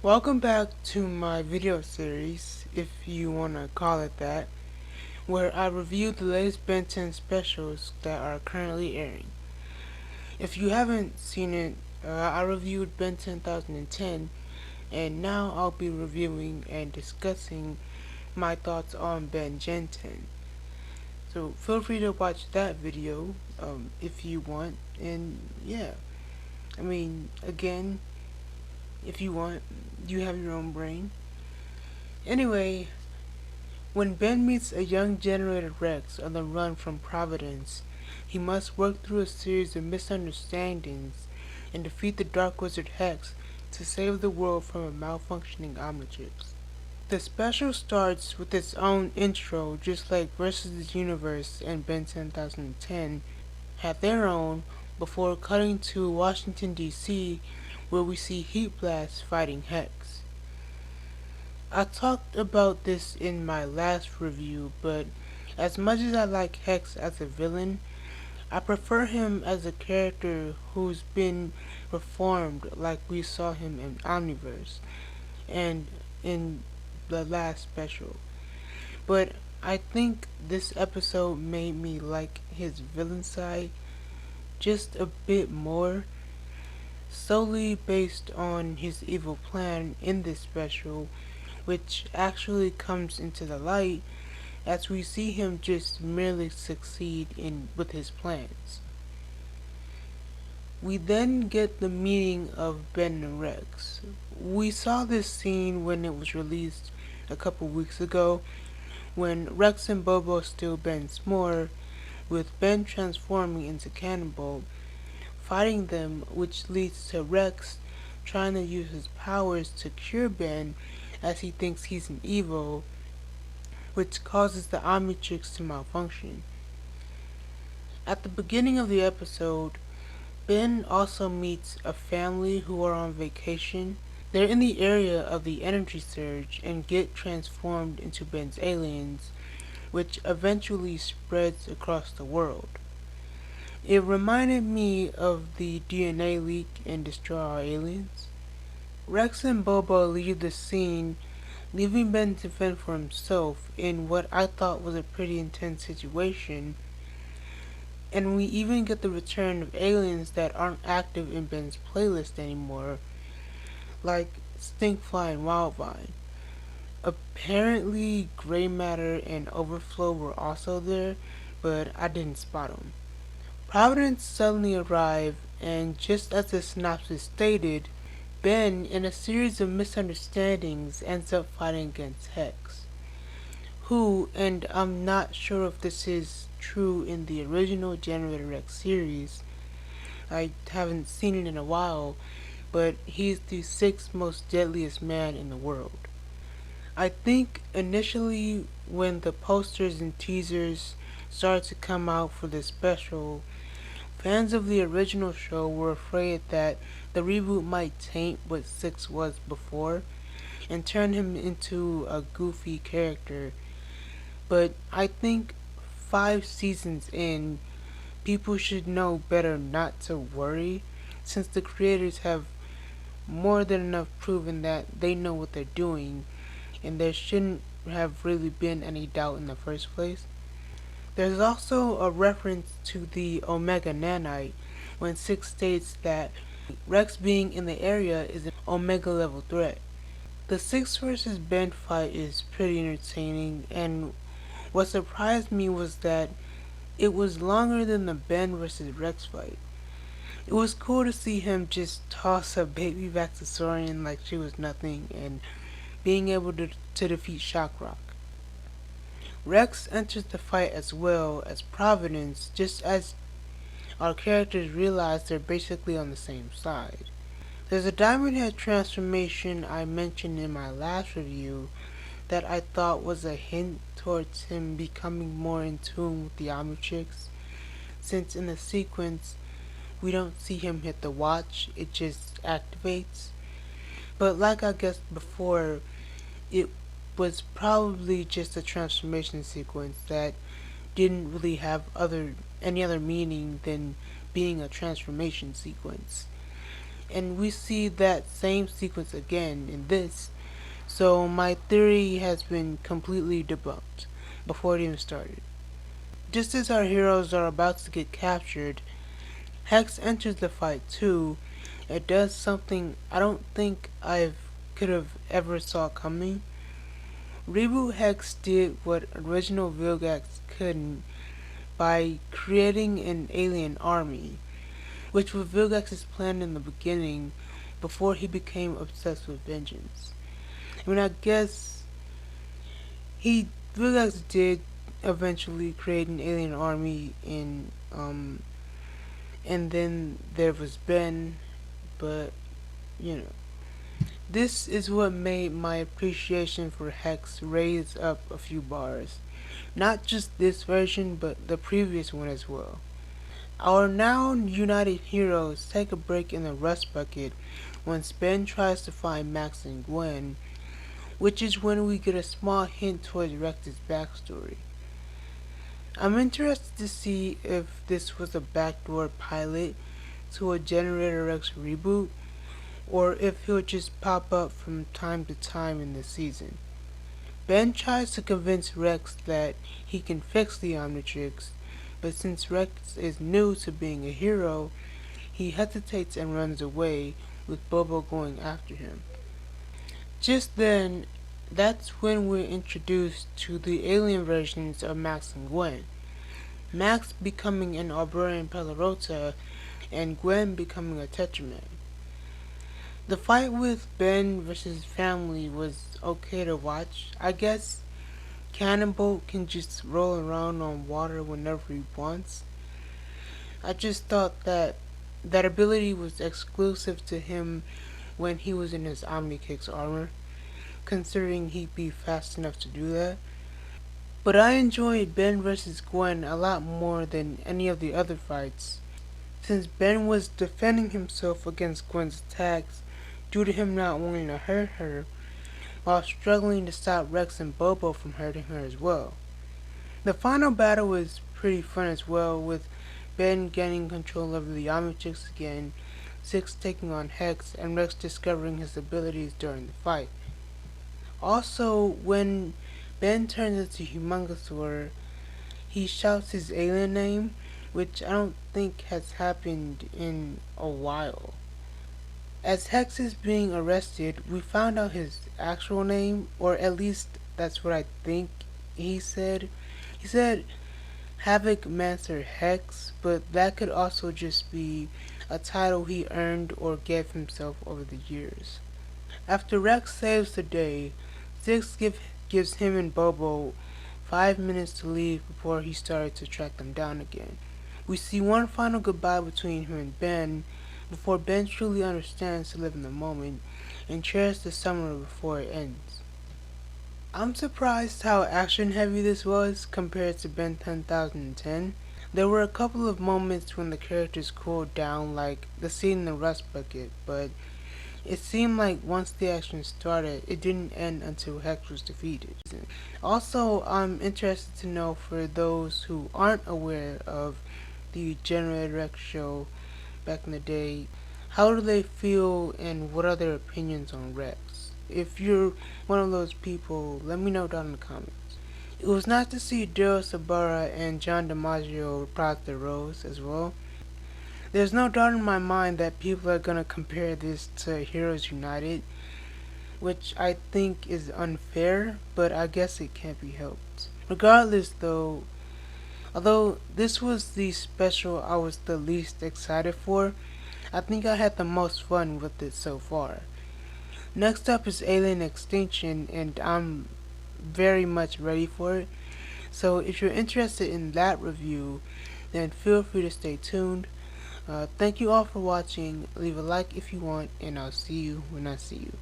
Welcome back to my video series, if you want to call it that, where I review the latest Ben 10 specials that are currently airing. If you haven't seen it, I reviewed Ben 10 2010, and now I'll be reviewing and discussing my thoughts on Ben Gen 10. So feel free to watch that video if you want, and yeah, again, if you want, you have your own brain. Anyway, when Ben meets a young generated Rex on the run from Providence, he must work through a series of misunderstandings and defeat the Dark Wizard Hex to save the world from a malfunctioning Omnitrix. The special starts with its own intro, just like Versus the Universe and Ben 10 2010 had their own, before cutting to Washington DC, where we see Heat Blast fighting Hex. I talked about this in my last review, but as much as I like Hex as a villain, I prefer him as a character who's been reformed like we saw him in Omniverse and in the last special. But I think this episode made me like his villain side just a bit more, solely based on his evil plan in this special, which actually comes into the light as we see him just merely succeed with his plans. We then get the meeting of Ben and Rex. We saw this scene when it was released a couple weeks ago, when Rex and Bobo steal Ben's s'more, with Ben transforming into Cannonball, fighting them, which leads to Rex trying to use his powers to cure Ben as he thinks he's an evil, which causes the Omnitrix to malfunction. At the beginning of the episode, Ben also meets a family who are on vacation. They're in the area of the energy surge and get transformed into Ben's aliens, which eventually spreads across the world. It reminded me of the DNA leak in Destroy All Aliens. Rex and Bobo leave the scene, leaving Ben to fend for himself in what I thought was a pretty intense situation, and we even get the return of aliens that aren't active in Ben's playlist anymore, like Stinkfly and Wildvine. Apparently, Grey Matter and Overflow were also there, but I didn't spot them. Providence suddenly arrived, and just as the synopsis stated, Ben, in a series of misunderstandings, ends up fighting against Hex, who, and I'm not sure if this is true in the original Generator X series, I haven't seen it in a while, but he's the sixth most deadliest man in the world. I think initially when the posters and teasers started to come out for this special, fans of the original show were afraid that the reboot might taint what Six was before and turn him into a goofy character. But I think 5 seasons in, people should know better not to worry, since the creators have more than enough proven that they know what they're doing, and there shouldn't have really been any doubt in the first place. There's also a reference to the Omega Nanite when Six states that Rex being in the area is an Omega level threat. The Six vs Ben fight is pretty entertaining, and what surprised me was that it was longer than the Ben vs Rex fight. It was cool to see him just toss a baby Vaxasaurian like she was nothing and being able to defeat Shockrock. Rex enters the fight as well as Providence, just as our characters realize they're basically on the same side. There's a Diamond Head transformation I mentioned in my last review that I thought was a hint towards him becoming more in tune with the Omnitrix, since in the sequence we don't see him hit the watch, it just activates. But like I guessed before, it was probably just a transformation sequence that didn't really have any other meaning than being a transformation sequence. and we see that same sequence again in this. So my theory has been completely debunked before it even started. Just as our heroes are about to get captured, Hex enters the fight too. It does something I don't think I could have ever saw coming. Reboot Hex did what original Vilgax couldn't by creating an alien army, which was Vilgax's plan in the beginning before he became obsessed with vengeance. I mean, I guess Vilgax did eventually create an alien army and then there was Ben, but you know. This is what made my appreciation for Hex raise up a few bars. Not just this version, but the previous one as well. Our now united heroes take a break in the rust bucket when Ben tries to find Max and Gwen, which is when we get a small hint towards Rex's backstory. I'm interested to see if this was a backdoor pilot to a Generator Rex reboot, or if he'll just pop up from time to time in the season. Ben tries to convince Rex that he can fix the Omnitrix, but since Rex is new to being a hero, he hesitates and runs away, with Bobo going after him. Just then, that's when we're introduced to the alien versions of Max and Gwen. Max becoming an Alburian Pelorota, and Gwen becoming a Tetraman. The fight with Ben versus family was okay to watch. I guess Cannonbolt can just roll around on water whenever he wants. I just thought that ability was exclusive to him when he was in his Omnikix armor, considering he'd be fast enough to do that. But I enjoyed Ben vs. Gwen a lot more than any of the other fights, since Ben was defending himself against Gwen's attacks due to him not wanting to hurt her, while struggling to stop Rex and Bobo from hurting her as well. The final battle was pretty fun as well, with Ben gaining control over the Omnitrix again, Six taking on Hex, and Rex discovering his abilities during the fight. Also, when Ben turns into Humongosaur, he shouts his alien name, which I don't think has happened in a while. As Hex is being arrested, we found out his actual name, or at least that's what I think he said. He said Havoc Mancer Hex, but that could also just be a title he earned or gave himself over the years. After Rex saves the day, Six gives him and Bobo 5 minutes to leave before he started to track them down again. We see one final goodbye between him and Ben, before Ben truly understands to live in the moment and cherish the summer before it ends. I'm surprised how action heavy this was compared to Ben 10,010. There were a couple of moments when the characters cooled down, like the scene in the rust bucket, but it seemed like once the action started, it didn't end until Hex was defeated. Also, I'm interested to know, for those who aren't aware of the Generator Rex show back in the day, how do they feel and what are their opinions on Rex? If you're one of those people, let me know down in the comments. It was nice to see Daryl Sabara and John DiMaggio reprise their roles as well. There's no doubt in my mind that people are gonna compare this to Heroes United, which I think is unfair, but I guess it can't be helped. Regardless though, although this was the special I was the least excited for, I think I had the most fun with it so far. Next up is Alien Extinction, and I'm very much ready for it. So if you're interested in that review, then feel free to stay tuned. Thank you all for watching. Leave a like if you want, and I'll see you when I see you.